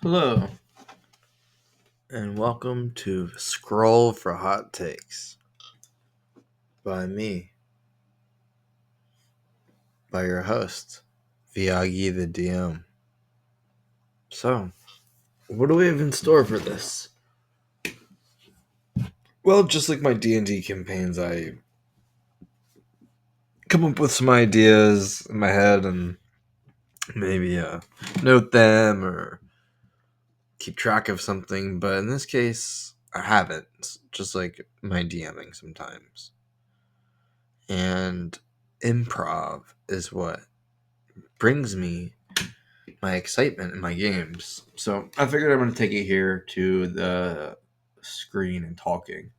Hello, and welcome to Scroll for Hot Takes by me, by your host, Viagi the DM. So, what do we have in store for this? Well, just like my D&D campaigns, I come up with some ideas in my head and maybe note them or keep track of something, but in this case, I haven't, just like my DMing sometimes. And improv is what brings me my excitement in my games. So I figured I'm going to take it here to the screen and talking.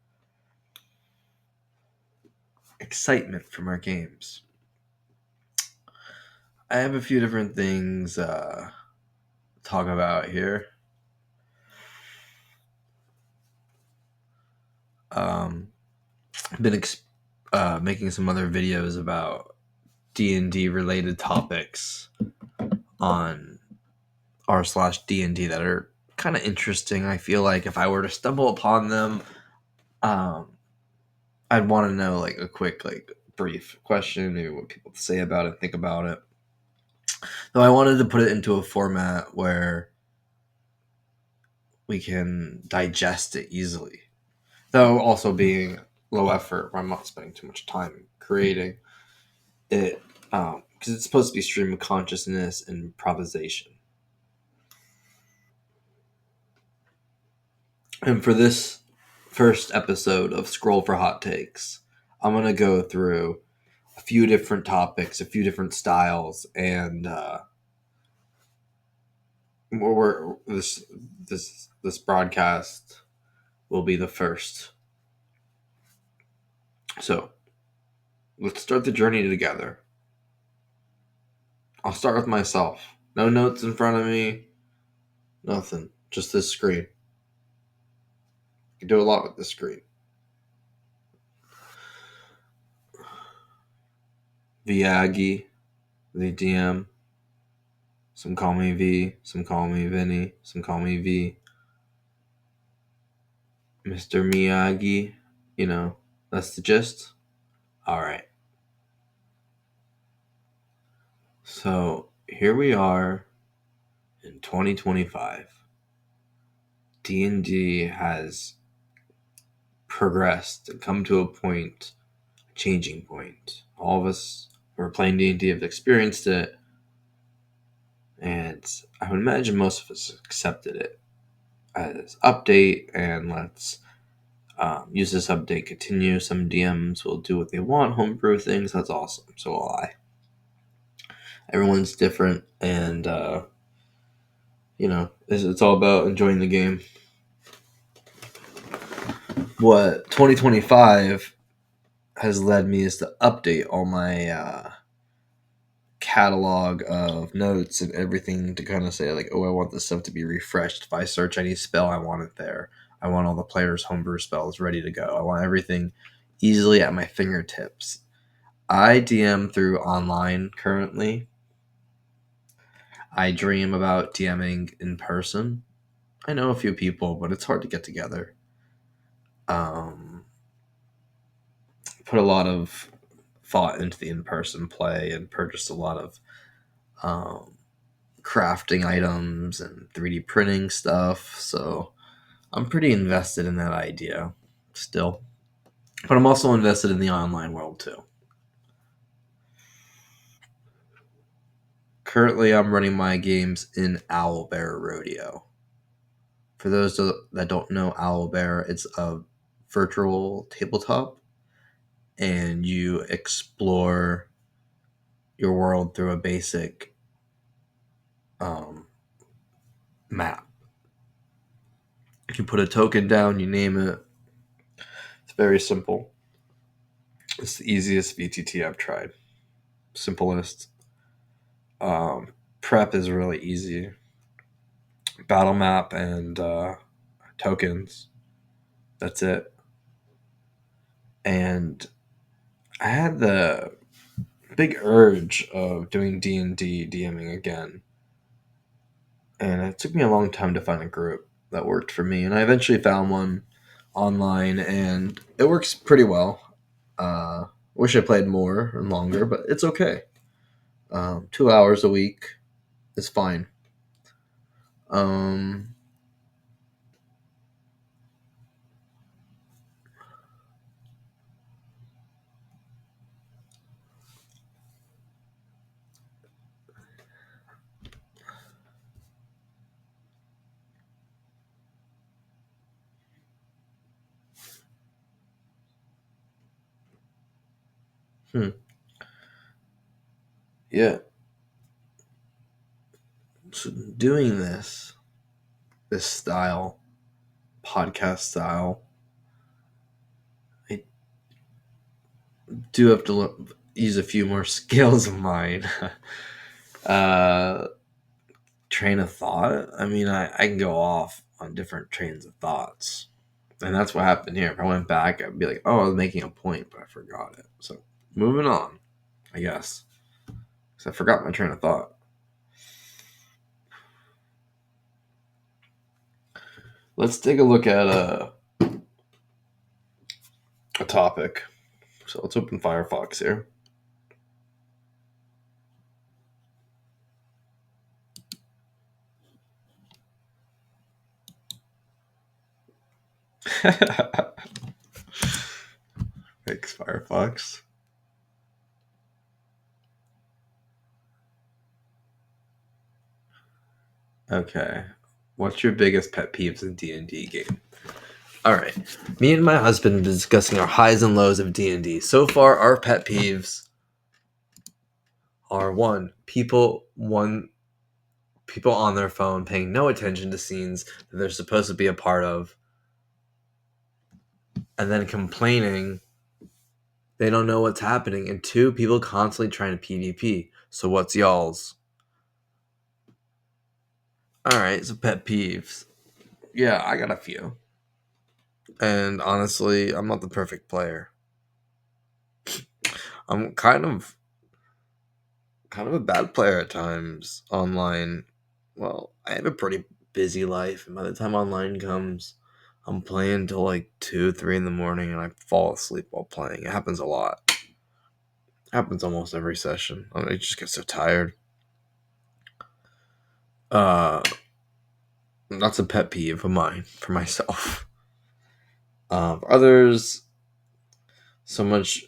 Excitement from our games. I have a few different things to talk about here. I've been making some other videos about D&D related topics on r/D&D that are kind of interesting. I feel like if I were to stumble upon them, um, I'd want to know like a quick brief question, maybe what people say about it, think about it. Though I wanted to put it into a format where we can digest it easily. Though also being low effort, I'm not spending too much time creating it because it's supposed to be stream of consciousness and improvisation. And for this first episode of Scroll for Hot Takes, I'm going to go through a few different topics, a few different styles, and this broadcast will be the first. So let's start the journey together. I'll start with myself. No notes in front of me. Nothing. Just this screen. You can do a lot with this screen. Viagi, the DM. Some call me V. Some call me Vinny. Some call me V. Mr. Miyagi. You know, that's the gist. Alright. So here we are in 2025. D&D has progressed and come to a point, a changing point. All of us who are playing D&D have experienced it, and I would imagine most of us accepted it as update, and let's use this update, continue. Some DMs will do what they want, homebrew things, that's awesome. So will I. Everyone's different, and it's all about enjoying the game. What 2025 has led me is to update all my catalog of notes and everything to kind of say like, oh, I want this stuff to be refreshed. If I search any spell, I want it there. I want all the players' homebrew spells ready to go. I want everything easily at my fingertips. I DM through online currently. I dream about DMing in person. I know a few people, but it's hard to get together. Put a lot of thought into the in-person play and purchased a lot of crafting items and 3D printing stuff. So I'm pretty invested in that idea still. But I'm also invested in the online world too. Currently, I'm running my games in Owlbear Rodeo. For those that don't know Owlbear, it's a virtual tabletop, and you explore your world through a basic map. You put a token down, you name it. It's very simple. It's the easiest VTT I've tried. Simplest. Prep is really easy. Battle map and tokens. That's it. And I had the big urge of doing D&D DMing again. And it took me a long time to find a group that worked for me. And I eventually found one online, and it works pretty well. Wish I played more and longer, but it's okay. 2 hours a week is fine. Um, hmm. Yeah. So doing this style, podcast style, I do have to use a few more skills of mine. uh, Train of thought. I mean, I can go off on different trains of thoughts. And that's what happened here. If I went back, I'd be like, oh, I was making a point, but I forgot it. So moving on, I guess. Because I forgot my train of thought. Let's take a look at a topic. So let's open Firefox here. Thanks, Firefox. Okay. What's your biggest pet peeves in D&D game? All right. Me and my husband have been discussing our highs and lows of D&D. So far, our pet peeves are people on their phone paying no attention to scenes that they're supposed to be a part of, and then complaining they don't know what's happening, and two, people constantly trying to PvP. So what's y'all's? All right, so pet peeves. Yeah, I got a few. And honestly, I'm not the perfect player. I'm kind of a bad player at times online. Well, I have a pretty busy life, and by the time online comes, I'm playing till like 2, 3 in the morning, and I fall asleep while playing. It happens a lot. It happens almost every session. I just get so tired. Uh, that's a pet peeve of mine for myself. For others, so much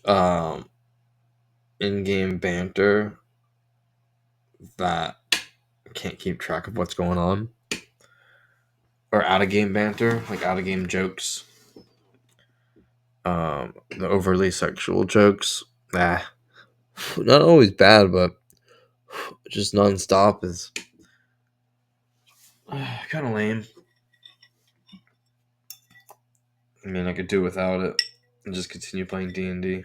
in-game banter that I can't keep track of what's going on. Or out-of-game banter, like out-of-game jokes. The overly sexual jokes. Not always bad, but just nonstop is kind of lame. I mean, I could do without it and just continue playing D&D.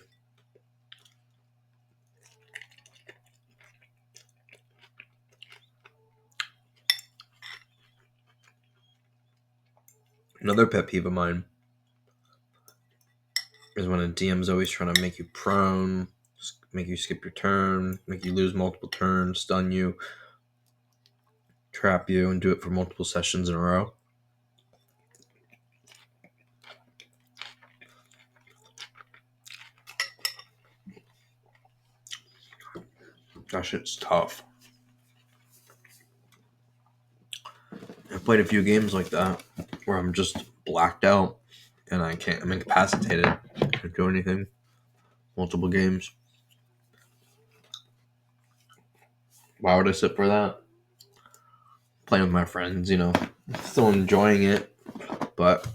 Another pet peeve of mine is when a DM's always trying to make you prone, make you skip your turn, make you lose multiple turns, stun you, trap you, and do it for multiple sessions in a row. That shit's tough. I've played a few games like that where I'm just blacked out and I'm incapacitated. I can't do anything. Multiple games. Why would I sit for that? Playing with my friends, still enjoying it, but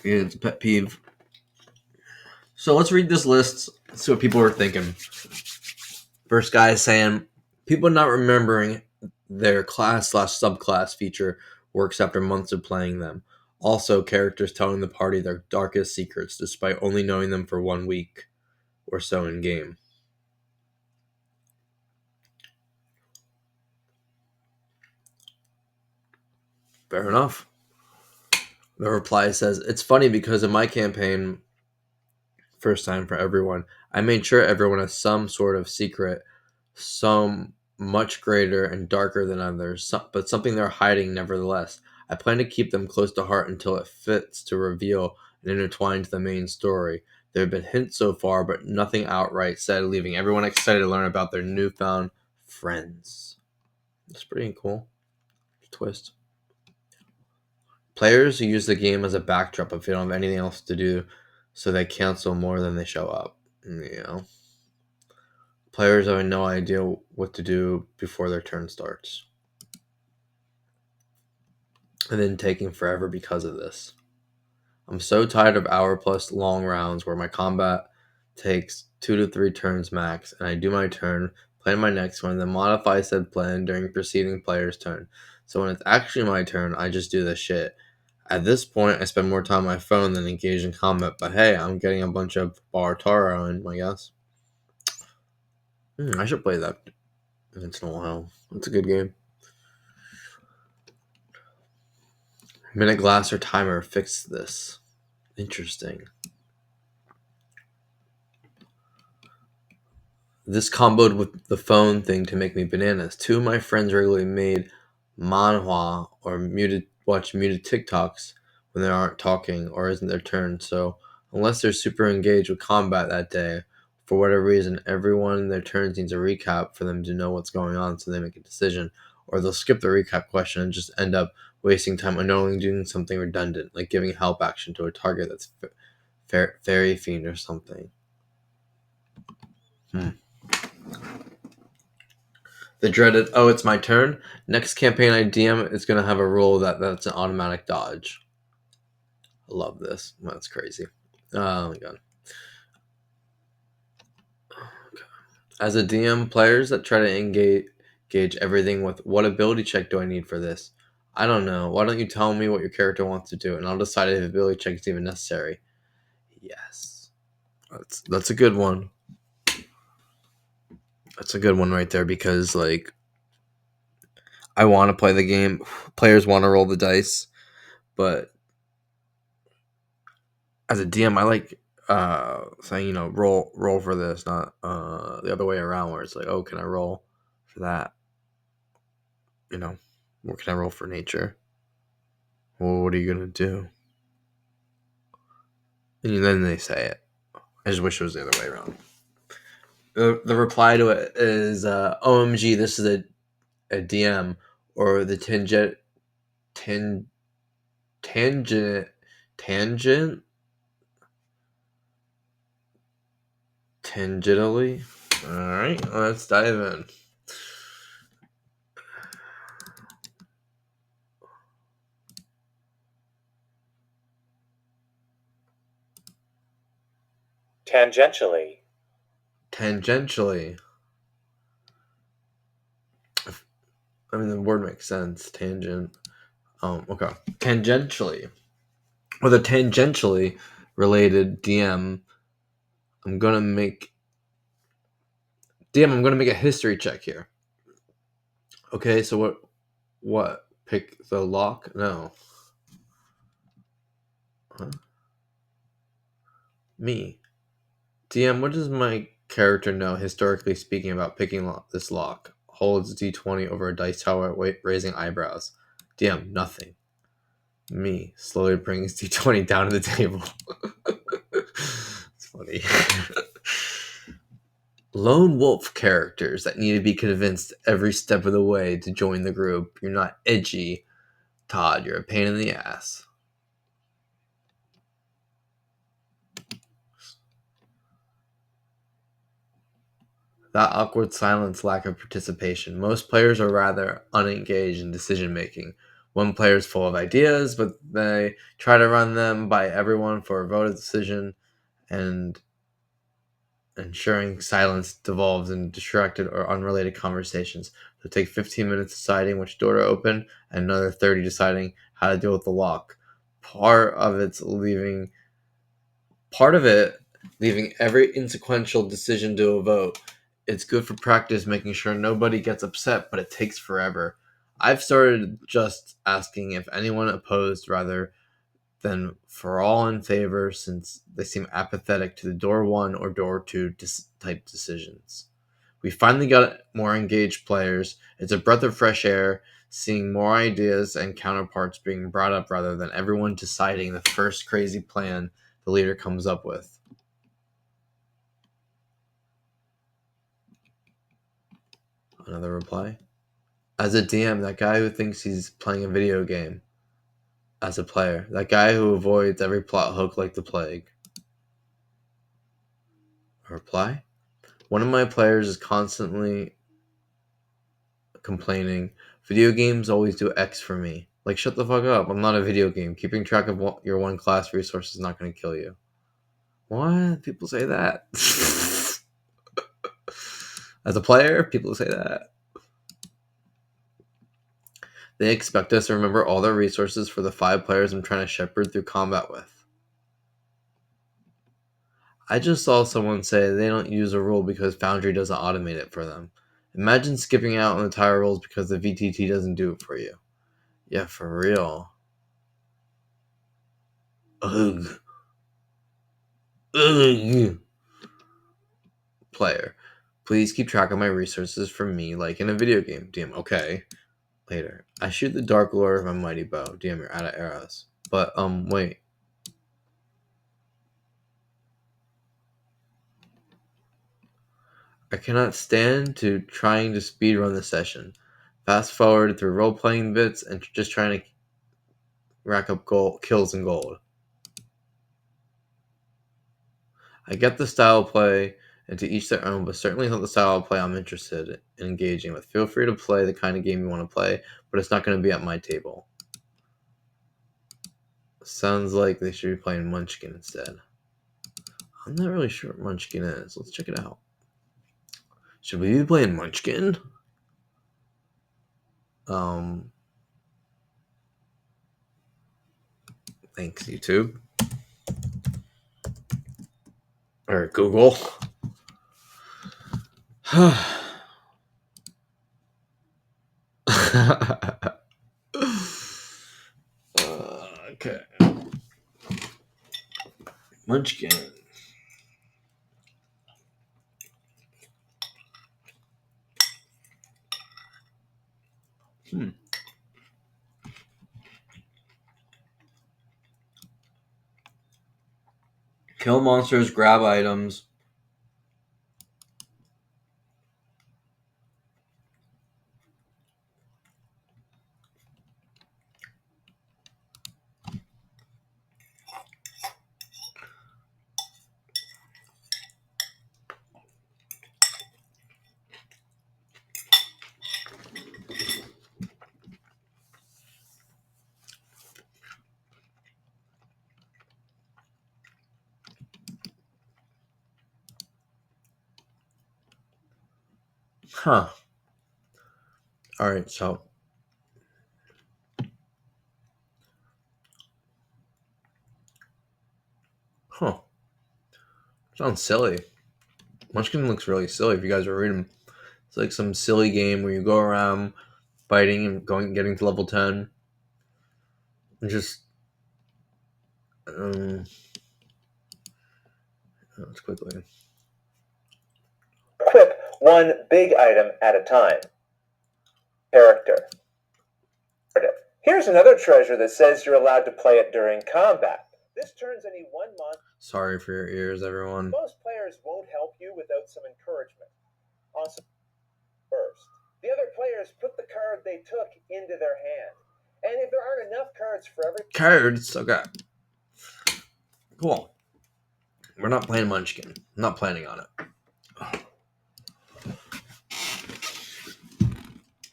yeah, it's a pet peeve. So let's read this list, see what people are thinking. First guy is saying people not remembering their class/subclass feature works after months of playing them. Also, characters telling the party their darkest secrets despite only knowing them for 1 week or so in game. Fair enough. The reply says, it's funny because in my campaign, first time for everyone, I made sure everyone has some sort of secret some much greater and darker than others, but something they're hiding nevertheless. I plan to keep them close to heart until it fits to reveal and intertwine to the main story. There have been hints so far, but nothing outright said, leaving everyone excited to learn about their newfound friends. That's pretty cool. Twist. Players who use the game as a backdrop if they don't have anything else to do, so they cancel more than they show up. You know, players have no idea what to do before their turn starts, and then taking forever because of this. I'm so tired of hour plus long rounds where my combat takes 2 to 3 turns max, and I do my turn, plan my next one, then modify said plan during preceding player's turn. So when it's actually my turn, I just do this shit. At this point, I spend more time on my phone than engage in combat, but hey, I'm getting a bunch of Bartaro in, I guess. I should play that once in a while. It's a good game. Minute Glass or Timer fixed this. Interesting. This comboed with the phone thing to make me bananas. 2 of my friends regularly made manhwa or watch muted TikToks when they aren't talking or isn't their turn. So unless they're super engaged with combat that day, for whatever reason, everyone in their turns needs a recap for them to know what's going on so they make a decision. Or they'll skip the recap question and just end up wasting time unknowingly doing something redundant, like giving help action to a target that's fairy fiend or something. The dreaded, oh, it's my turn. Next campaign I DM is going to have a rule that's an automatic dodge. I love this. That's crazy. Oh my god. Okay. As a DM, players that try to engage everything with what ability check do I need for this? I don't know. Why don't you tell me what your character wants to do, and I'll decide if ability check is even necessary. Yes, that's a good one. That's a good one right there because like I want to play the game. Players want to roll the dice, but as a DM, I like saying, roll for this, not the other way around where it's like, oh, can I roll for that? Or can I roll for nature? Well, what are you gonna do? And then they say it. I just wish it was the other way around. The reply to it is OMG, this is a DM, or the tangent tangent tangentially. All right, let's dive in. Tangentially. Tangentially. I mean, the word makes sense. Tangent. Okay. Tangentially. With a tangentially related DM, I'm gonna make a history check here. Okay, so what? Pick the lock? No. Huh? Me. DM, what does my character know, historically speaking, about picking this lock? Holds D20 over a dice tower, raising eyebrows. DM, nothing. Me slowly brings D20 down to the table. It's funny. Lone wolf characters that need to be convinced every step of the way to join the group. You're not edgy, Todd. You're a pain in the ass. That awkward silence, lack of participation. Most players are rather unengaged in decision making. One player is full of ideas, but they try to run them by everyone for a voted decision, and ensuring silence devolves in distracted or unrelated conversations. So take 15 minutes deciding which door to open, and another 30 deciding how to deal with the lock. Part of it leaving every inconsequential decision to a vote. It's good for practice, making sure nobody gets upset, but it takes forever. I've started just asking if anyone opposed rather than for all in favor, since they seem apathetic to the door 1 or door 2 type decisions. We finally got more engaged players. It's a breath of fresh air, seeing more ideas and counterparts being brought up rather than everyone deciding the first crazy plan the leader comes up with. Another reply. As a DM, that guy who thinks he's playing a video game. As a player, that guy who avoids every plot hook like the plague. A reply. One of my players is constantly complaining, video games always do X for me. Like, shut the fuck up. I'm not a video game. Keeping track of your one class resource is not going to kill you. What? People say that. As a player, people say that. They expect us to remember all their resources for the 5 players I'm trying to shepherd through combat with. I just saw someone say they don't use a rule because Foundry doesn't automate it for them. Imagine skipping out on entire rules because the VTT doesn't do it for you. Yeah, for real. Ugh. Ugh. Player. Please keep track of my resources for me like in a video game. DM. Okay. Later. I shoot the Dark Lord of my mighty bow. DM, you're out of arrows. But, wait. I cannot stand to trying to speedrun the session. Fast forward through role-playing bits and just trying to rack up kills and gold. I get the style of play, and to each their own, but certainly not the style of play I'm interested in engaging with. Feel free to play the kind of game you want to play, but it's not going to be at my table. Sounds like they should be playing Munchkin instead. I'm not really sure what Munchkin is. Let's check it out. Should we be playing Munchkin? Thanks, YouTube. Or Google. Okay. Munchkin. Kill monsters, grab items. Huh. Alright, so. Huh. Sounds silly. Munchkin looks really silly if you guys are reading. It's like some silly game where you go around fighting and getting to level 10. And just. Let's quickly. Equip one big item at a time. Character. Here's another treasure that says you're allowed to play it during combat. This turns any 1 month. Sorry for your ears, everyone. Most players won't help you without some encouragement. Also, first, the other players put the card they took into their hand. And if there aren't enough cards for every cards, okay. Cool. We're not playing Munchkin. I'm not planning on it.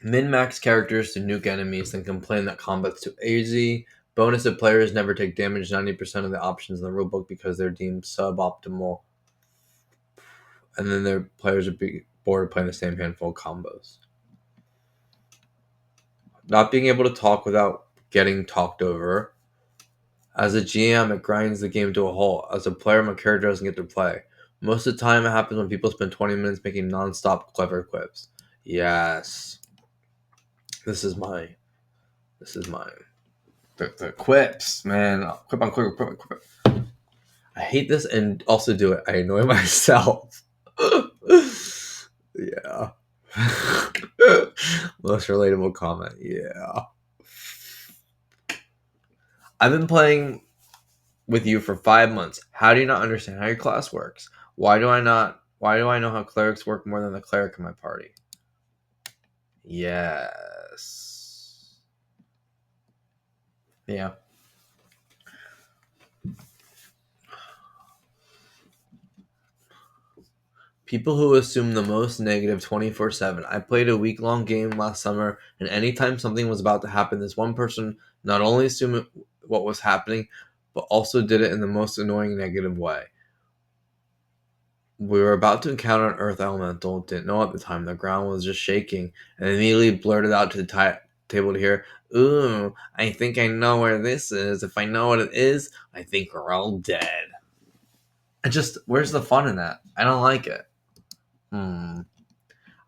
Min-max characters to nuke enemies, then complain that combat's too easy. Bonus if players never take damage 90% of the options in the rulebook because they're deemed suboptimal. And then their players would be bored of playing the same handful of combos. Not being able to talk without getting talked over. As a GM, it grinds the game to a halt. As a player, my character doesn't get to play. Most of the time, it happens when people spend 20 minutes making non-stop clever quips. Yes. This is mine. The quips, man. Quip on quip. I hate this and also do it. I annoy myself. Yeah. Most relatable comment. Yeah. I've been playing with you for 5 months. How do you not understand how your class works? Why do I know how clerics work more than the cleric in my party? Yes. Yeah. People who assume the most negative 24/7. I played a week-long game last summer, and anytime something was about to happen, this one person not only assumed what was happening, but also did it in the most annoying negative way. We were about to encounter an earth elemental, didn't know at the time, the ground was just shaking, and immediately blurted out to the table to hear, "Ooh, I think I know where this is. If I know what it is, I think we're all dead." Where's the fun in that? I don't like it.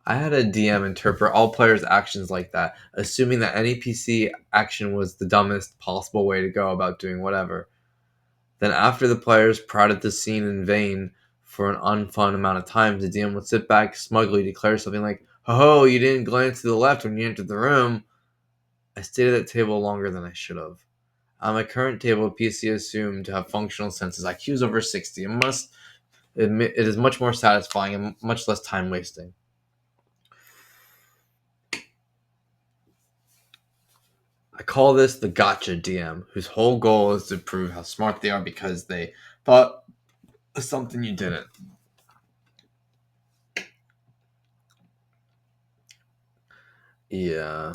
I had a DM interpret all players' actions like that, assuming that any PC action was the dumbest possible way to go about doing whatever. Then, after the players prodded the scene in vain for an unfun amount of time, the DM would sit back smugly, declare something like, "Ho ho, you didn't glance to the left when you entered the room." I stayed at that table longer than I should have. On my current table, PC assumed to have functional senses. IQ's over 60. It must admit it is much more satisfying and much less time wasting. I call this the gotcha DM, whose whole goal is to prove how smart they are because they thought of something you didn't. Yeah,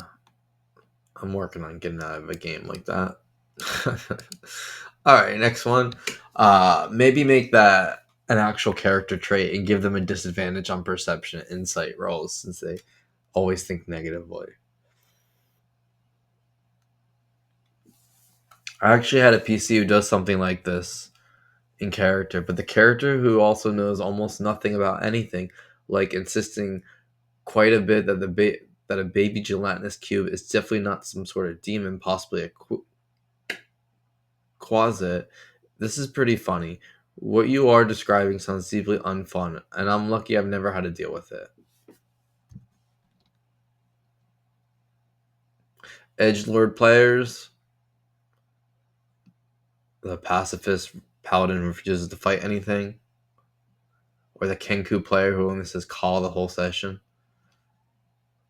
I'm working on getting out of a game like that. All right, next one. Maybe make that an actual character trait and give them a disadvantage on perception and insight rolls since they always think negatively. I actually had a PC who does something like this in character, but the character who also knows almost nothing about anything, like insisting quite a bit that that a baby gelatinous cube is definitely not some sort of demon, possibly a quasit. This is pretty funny. What you are describing sounds deeply unfun, and I'm lucky I've never had to deal with it. Edgelord players, the pacifist paladin who refuses to fight anything, or the Kenku player who only says call the whole session.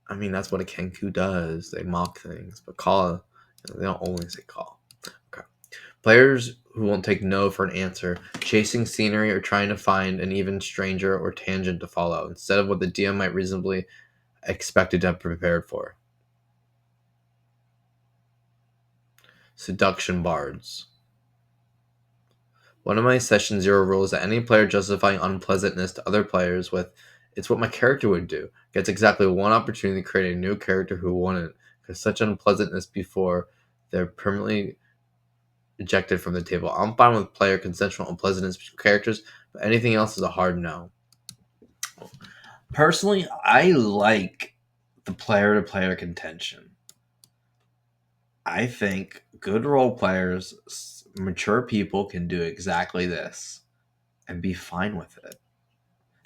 I mean, that's what a Kenku does. They mock things, but call, they don't only say call. Okay. Players who won't take no for an answer, chasing scenery or trying to find an even stranger or tangent to follow, instead of what the DM might reasonably expected to have prepared for. Seduction bards. One of my session zero rules that any player justifying unpleasantness to other players with "it's what my character would do" gets exactly one opportunity to create a new character who wouldn't, because such unpleasantness before they're permanently ejected from the table. I'm fine with player consensual unpleasantness between characters, but anything else is a hard no. Personally, I like the player to player contention. I think good role players, mature people, can do exactly this and be fine with it.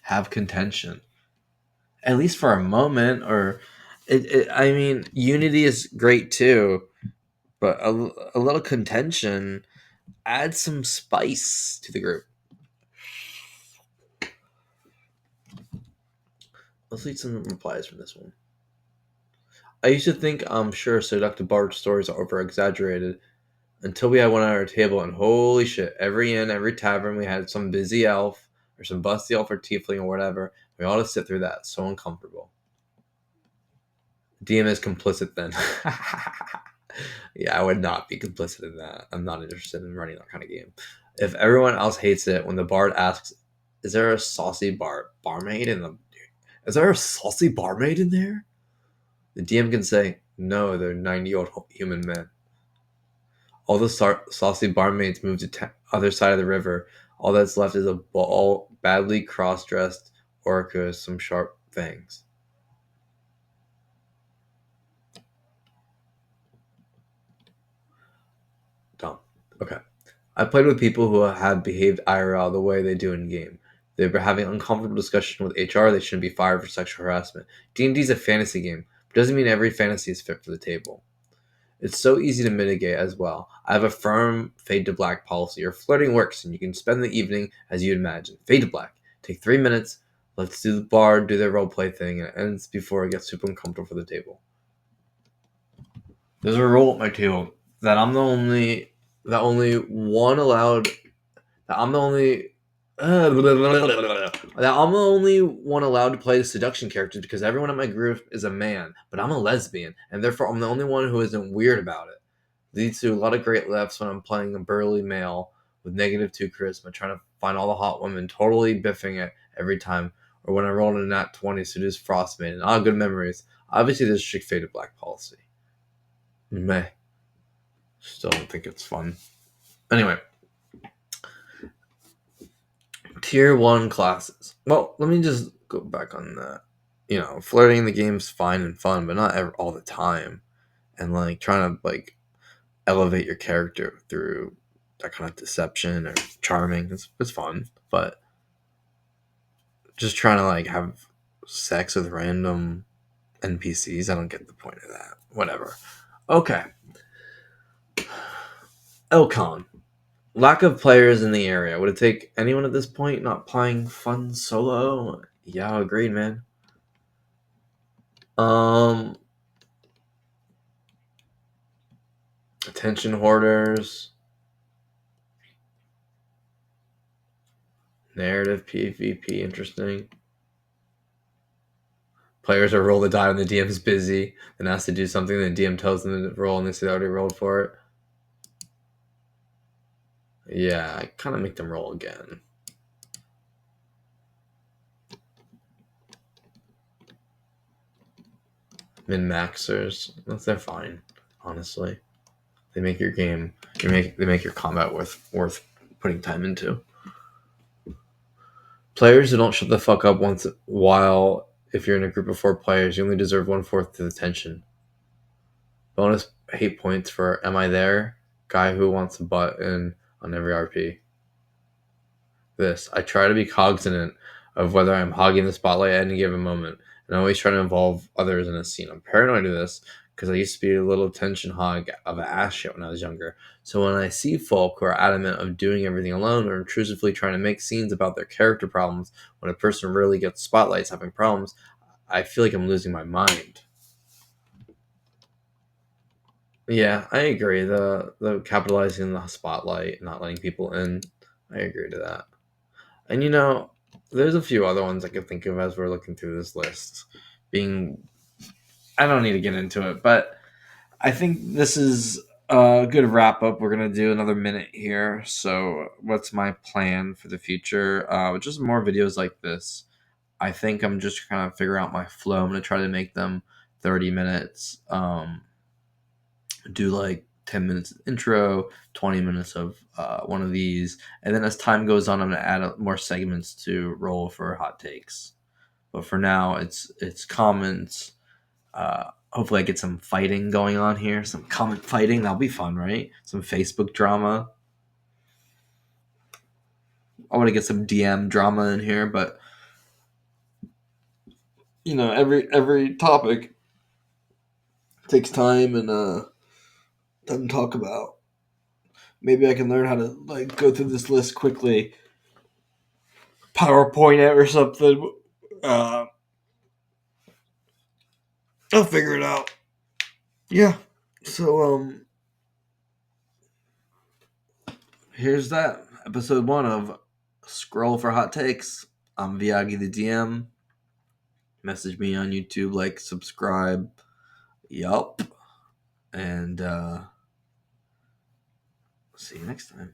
Have contention, at least for a moment, or I mean, unity is great too, but a little contention adds some spice to the group. Let's read some replies from this one. I used to think I'm sure seductive bard stories are over exaggerated until we had one at our table, and holy shit, every inn, every tavern, we had some busy elf or some busty elf or tiefling or whatever. We all had to sit through that. So uncomfortable. DM is complicit then. Yeah, I would not be complicit in that. I'm not interested in running that kind of game. If everyone else hates it, when the bard asks, "Is there a saucy barmaid in the? Is there a saucy barmaid in there?" The DM can say, "No, they're 90-year-old human men." All the saucy barmaids move to other side of the river. All that's left is a badly cross-dressed orca with some sharp fangs. Dumb. Okay. I played with people who had behaved IRL the way they do in game. They were having uncomfortable discussion with HR. They shouldn't be fired for sexual harassment. D&D is a fantasy game. But doesn't mean every fantasy is fit for the table. It's so easy to mitigate as well. I have a firm fade to black policy. Your flirting works, and you can spend the evening as you'd imagine. Fade to black. Take 3 minutes. Let's do the bard, do their roleplay thing, and it ends before it gets super uncomfortable for the table. There's a rule at my table that I'm the only one allowed. That I'm the only one allowed to play the seduction characters because everyone in my group is a man, but I'm a lesbian, and therefore I'm the only one who isn't weird about it. Leads to a lot of great laughs when I'm playing a burly male with -2 charisma, trying to find all the hot women, totally biffing it every time, or when I rolled a nat 20 seduce Frostmaiden. Ah, good memories. Obviously, there's strict faded black policy. Meh. Still don't think it's fun. Anyway. Tier 1 classes. Well, let me just go back on that. Flirting in the game's fine and fun, but not all the time. And, trying to, elevate your character through that kind of deception or charming. It's fun, but just trying to, have sex with random NPCs, I don't get the point of that. Whatever. Okay. Elcon. Lack of players in the area. Would it take anyone at this point not playing fun solo? Yeah, agreed, man. Attention hoarders. Narrative PvP, interesting. Players are roll the die when the DM's busy, then has to do something, then the DM tells them to roll and they say they already rolled for it. Yeah, I kind of make them roll again. Min-maxers, they're fine, honestly. They make your game, they make your combat worth putting time into. Players who don't shut the fuck up once a while, if you're in a group of 4 players, you only deserve 1/4 of the attention. Bonus hate points for Am I There? Guy who wants a butt in on every RP. I try to be cognizant of whether I'm hogging the spotlight at any given moment, and I always try to involve others in a scene. I'm paranoid of this because I used to be a little attention hog of an ass shit when I was younger. So when I see folk who are adamant of doing everything alone or intrusively trying to make scenes about their character problems when a person rarely gets spotlights having problems, I feel like I'm losing my mind. Yeah, I agree. The capitalizing the spotlight, not letting people in, I agree to that. And there's a few other ones I could think of as we're looking through this list. I don't need to get into it, but I think this is a good wrap up. We're gonna do another minute here. So, what's my plan for the future? Just more videos like this. I think I'm just kind of figure out my flow. I'm gonna try to make them 30 minutes. Do 10 minutes of intro, 20 minutes of one of these, and then as time goes on, I'm gonna add more segments to roll for hot takes. But for now, it's comments. Hopefully, I get some fighting going on here, some comment fighting. That'll be fun, right? Some Facebook drama. I want to get some DM drama in here, but every topic takes time and time to talk about. Maybe I can learn how to go through this list quickly, PowerPoint it or something. I'll figure it out. Yeah. So here's that episode 1 of Scroll for Hot Takes. I'm Viagi the DM. Message me on YouTube, subscribe. Yup. And see you next time.